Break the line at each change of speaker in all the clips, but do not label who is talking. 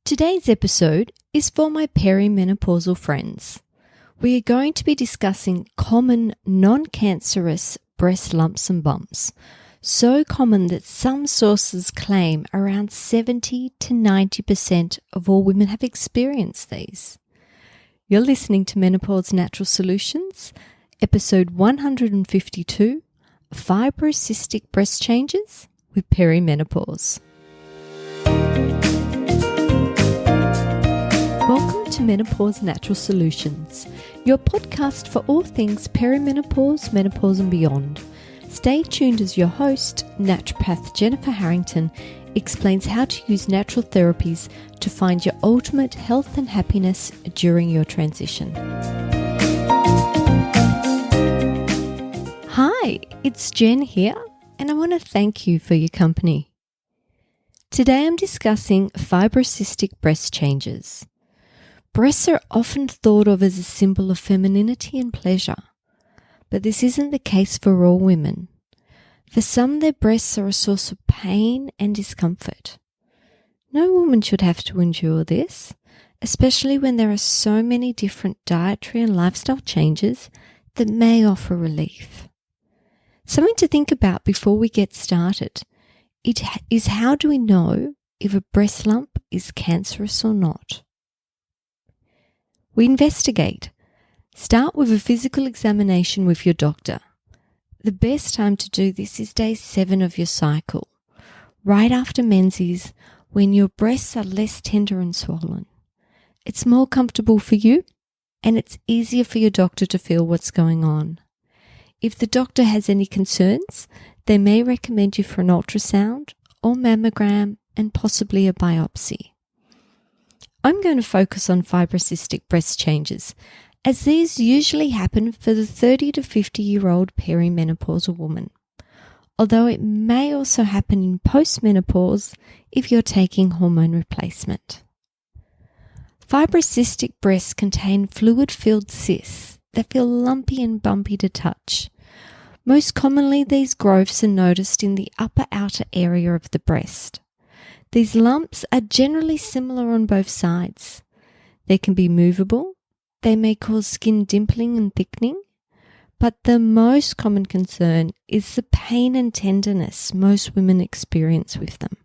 Today's episode is for my perimenopausal friends. We are going to be discussing common non-cancerous breast lumps and bumps, so common that some sources claim around 70 to 90% of all women have experienced these. You're listening to Menopausenaturalsolutions, episode 152, Fibrocystic Breast Changes with Perimenopause. Welcome to Menopause Natural Solutions, your podcast for all things perimenopause, menopause and beyond. Stay tuned as your host, Naturopath Jennifer Harrington, explains how to use natural therapies to find your ultimate health and happiness during your transition. Hi, it's Jen here, and I want to thank you for your company. Today I'm discussing fibrocystic breast changes. Breasts are often thought of as a symbol of femininity and pleasure, but this isn't the case for all women. For some, their breasts are a source of pain and discomfort. No woman should have to endure this, especially when there are so many different dietary and lifestyle changes that may offer relief. Something to think about before we get started is how do we know if a breast lump is cancerous or not? We investigate. Start with a physical examination with your doctor. The best time to do this is day 7 of your cycle, right after menses, when your breasts are less tender and swollen. It's more comfortable for you, and it's easier for your doctor to feel what's going on. If the doctor has any concerns, they may recommend you for an ultrasound or mammogram and possibly a biopsy. I'm going to focus on fibrocystic breast changes, as these usually happen for the 30 to 50-year-old perimenopausal woman, although it may also happen in postmenopause if you're taking hormone replacement. Fibrocystic breasts contain fluid-filled cysts that feel lumpy and bumpy to touch. Most commonly, these growths are noticed in the upper outer area of the breast. These lumps are generally similar on both sides. They can be movable, they may cause skin dimpling and thickening, but the most common concern is the pain and tenderness most women experience with them.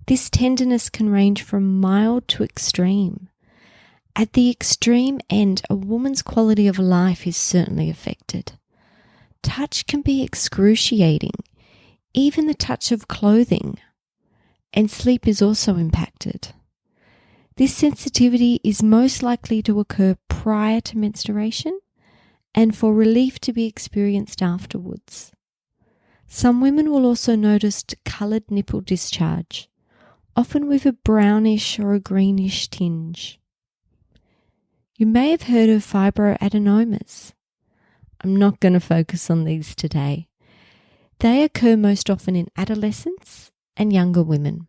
This tenderness can range from mild to extreme. At the extreme end, a woman's quality of life is certainly affected. Touch can be excruciating, even the touch of clothing, and sleep is also impacted. This sensitivity is most likely to occur prior to menstruation and for relief to be experienced afterwards. Some women will also notice coloured nipple discharge, often with a brownish or a greenish tinge. You may have heard of fibroadenomas. I'm not going to focus on these today. They occur most often in adolescents and younger women.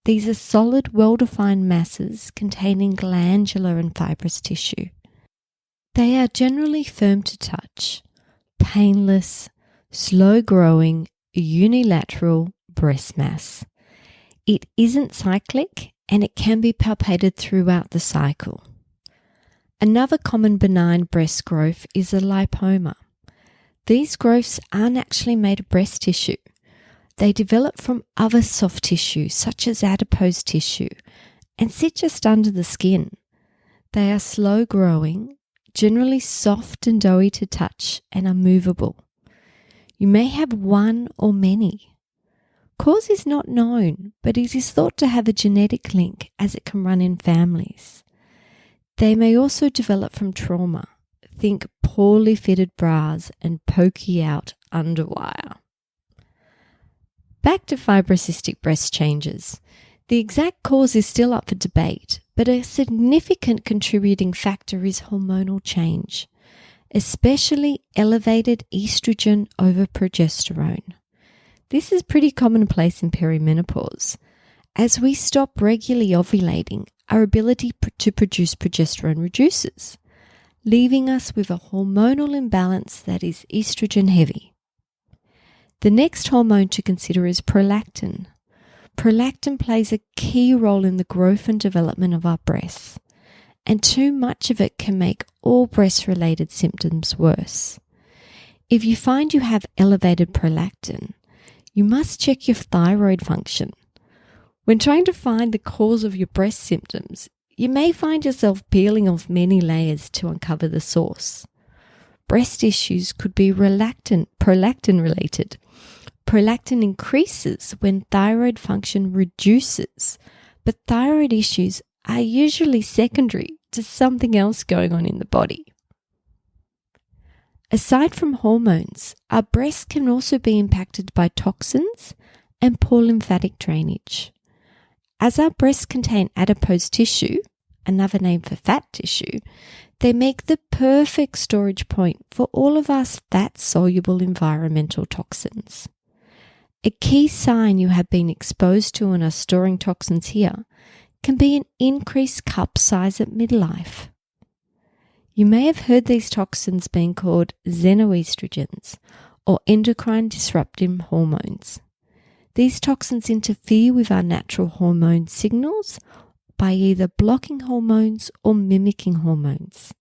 These are solid, well-defined masses containing glandular and fibrous tissue. They are generally firm to touch, painless, slow-growing, unilateral breast mass. It isn't cyclic and it can be palpated throughout the cycle. Another common benign breast growth is a lipoma. These growths aren't actually made of breast tissue. They develop from other soft tissue, such as adipose tissue, and sit just under the skin. They are slow-growing, generally soft and doughy to touch, and are movable. You may have one or many. Cause is not known, but it is thought to have a genetic link as it can run in families. They may also develop from trauma. Think poorly fitted bras and pokey out underwire. Back to fibrocystic breast changes. The exact cause is still up for debate, but a significant contributing factor is hormonal change, especially elevated estrogen over progesterone. This is pretty commonplace in perimenopause. As we stop regularly ovulating, our ability to produce progesterone reduces, leaving us with a hormonal imbalance that is estrogen heavy. The next hormone to consider is prolactin. Prolactin plays a key role in the growth and development of our breasts, and too much of it can make all breast-related symptoms worse. If you find you have elevated prolactin, you must check your thyroid function. When trying to find the cause of your breast symptoms, you may find yourself peeling off many layers to uncover the source. Breast issues could be prolactin related. Prolactin increases when thyroid function reduces, but thyroid issues are usually secondary to something else going on in the body. Aside from hormones, our breasts can also be impacted by toxins and poor lymphatic drainage. As our breasts contain adipose tissue, another name for fat tissue, they make the perfect storage point for all of our fat-soluble environmental toxins. A key sign you have been exposed to and are storing toxins here can be an increased cup size at midlife. You may have heard these toxins being called xenoestrogens or endocrine disrupting hormones. These toxins interfere with our natural hormone signals by either blocking hormones or mimicking hormones.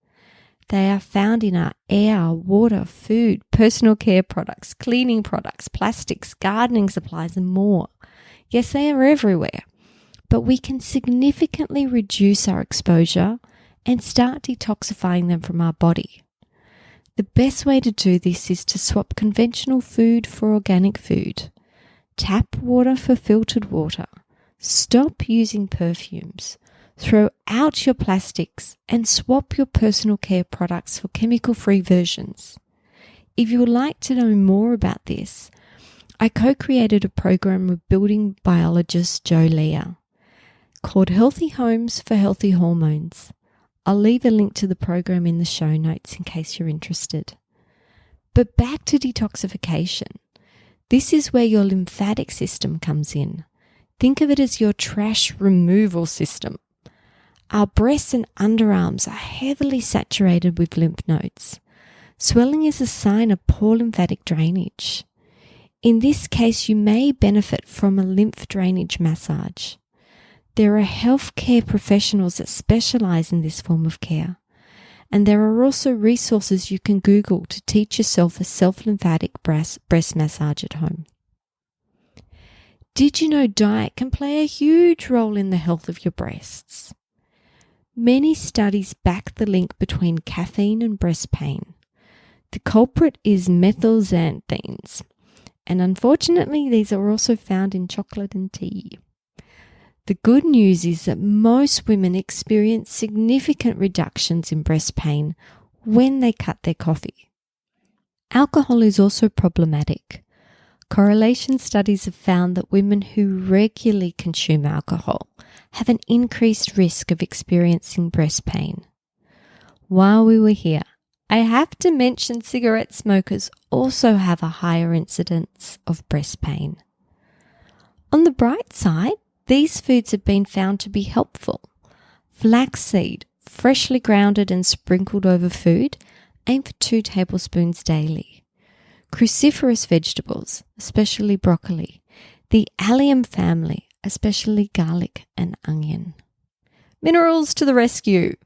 They are found in our air, water, food, personal care products, cleaning products, plastics, gardening supplies, and more. Yes, they are everywhere, but we can significantly reduce our exposure and start detoxifying them from our body. The best way to do this is to swap conventional food for organic food, tap water for filtered water, stop using perfumes, throw out your plastics, and swap your personal care products for chemical-free versions. If you would like to know more about this, I co-created a program with building biologist Joe Leah called Healthy Homes for Healthy Hormones. I'll leave a link to the program in the show notes in case you're interested. But back to detoxification. This is where your lymphatic system comes in. Think of it as your trash removal system. Our breasts and underarms are heavily saturated with lymph nodes. Swelling is a sign of poor lymphatic drainage. In this case, you may benefit from a lymph drainage massage. There are healthcare professionals that specialize in this form of care, and there are also resources you can Google to teach yourself a self-lymphatic breast massage at home. Did you know diet can play a huge role in the health of your breasts? Many studies back the link between caffeine and breast pain. The culprit is methylxanthines, and unfortunately these are also found in chocolate and tea. The good news is that most women experience significant reductions in breast pain when they cut their coffee. Alcohol is also problematic. Correlation studies have found that women who regularly consume alcohol have an increased risk of experiencing breast pain. While we were here, I have to mention cigarette smokers also have a higher incidence of breast pain. On the bright side, these foods have been found to be helpful. Flaxseed, freshly grounded and sprinkled over food, aim for 2 tablespoons daily. Cruciferous vegetables, especially broccoli. The allium family, especially garlic and onion. Minerals to the rescue.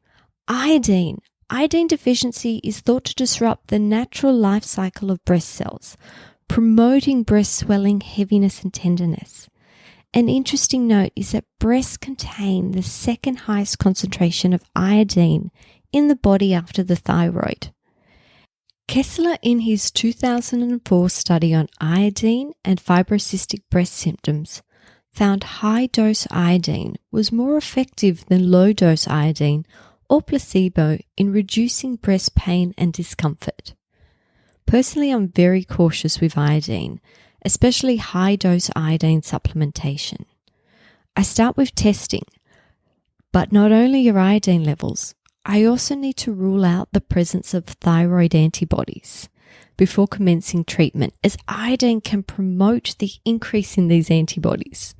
Iodine. Iodine deficiency is thought to disrupt the natural life cycle of breast cells, promoting breast swelling, heaviness, and tenderness. An interesting note is that breasts contain the second highest concentration of iodine in the body after the thyroid. Kessler, in his 2004 study on iodine and fibrocystic breast symptoms, found high-dose iodine was more effective than low-dose iodine or placebo in reducing breast pain and discomfort. Personally, I'm very cautious with iodine, especially high-dose iodine supplementation. I start with testing, but not only your iodine levels, I also need to rule out the presence of thyroid antibodies before commencing treatment, as iodine can promote the increase in these antibodies.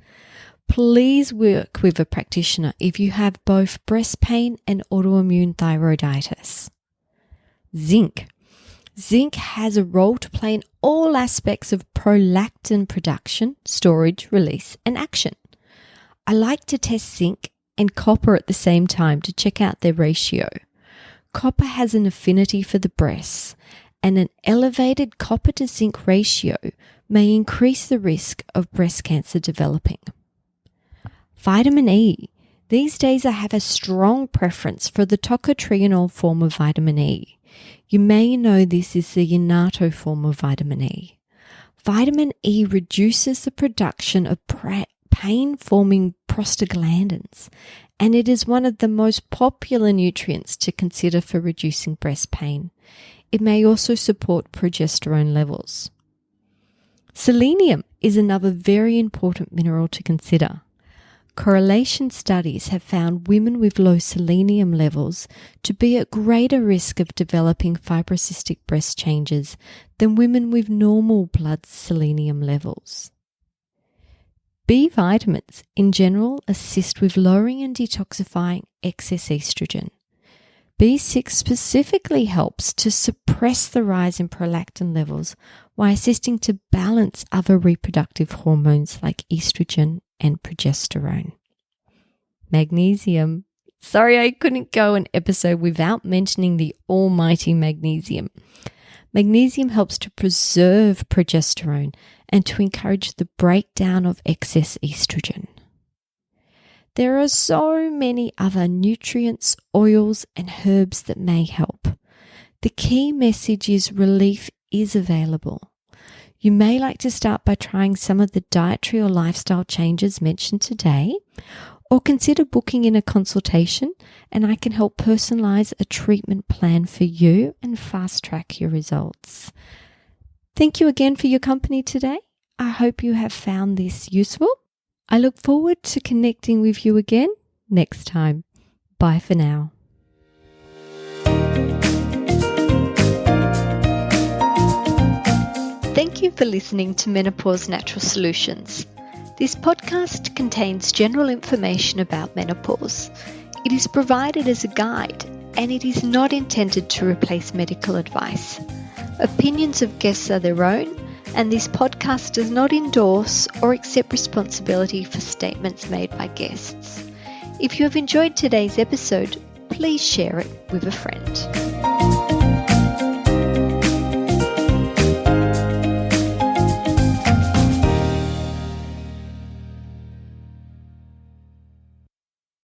Please work with a practitioner if you have both breast pain and autoimmune thyroiditis. Zinc. Zinc has a role to play in all aspects of prolactin production, storage, release, and action. I like to test zinc and copper at the same time to check out their ratio. Copper has an affinity for the breasts, and an elevated copper to zinc ratio may increase the risk of breast cancer developing. Vitamin E. These days I have a strong preference for the tocotrienol form of vitamin E. You may know this is the annatto form of vitamin E. Vitamin E reduces the production of pain-forming prostaglandins, and it is one of the most popular nutrients to consider for reducing breast pain. It may also support progesterone levels. Selenium is another very important mineral to consider. Correlation studies have found women with low selenium levels to be at greater risk of developing fibrocystic breast changes than women with normal blood selenium levels. B vitamins in general assist with lowering and detoxifying excess estrogen. B6 specifically helps to suppress the rise in prolactin levels while assisting to balance other reproductive hormones like estrogen and progesterone. Magnesium. Sorry, I couldn't go an episode without mentioning the almighty magnesium. Magnesium helps to preserve progesterone and to encourage the breakdown of excess estrogen. There are so many other nutrients, oils, and herbs that may help. The key message is relief is available. You may like to start by trying some of the dietary or lifestyle changes mentioned today, or consider booking in a consultation, and I can help personalize a treatment plan for you and fast track your results. Thank you again for your company today. I hope you have found this useful. I look forward to connecting with you again next time. Bye for now. Thank you for listening to Menopause Natural Solutions. This podcast contains general information about menopause. It is provided as a guide, and it is not intended to replace medical advice. Opinions of guests are their own, and this podcast does not endorse or accept responsibility for statements made by guests. If you have enjoyed today's episode, please share it with a friend.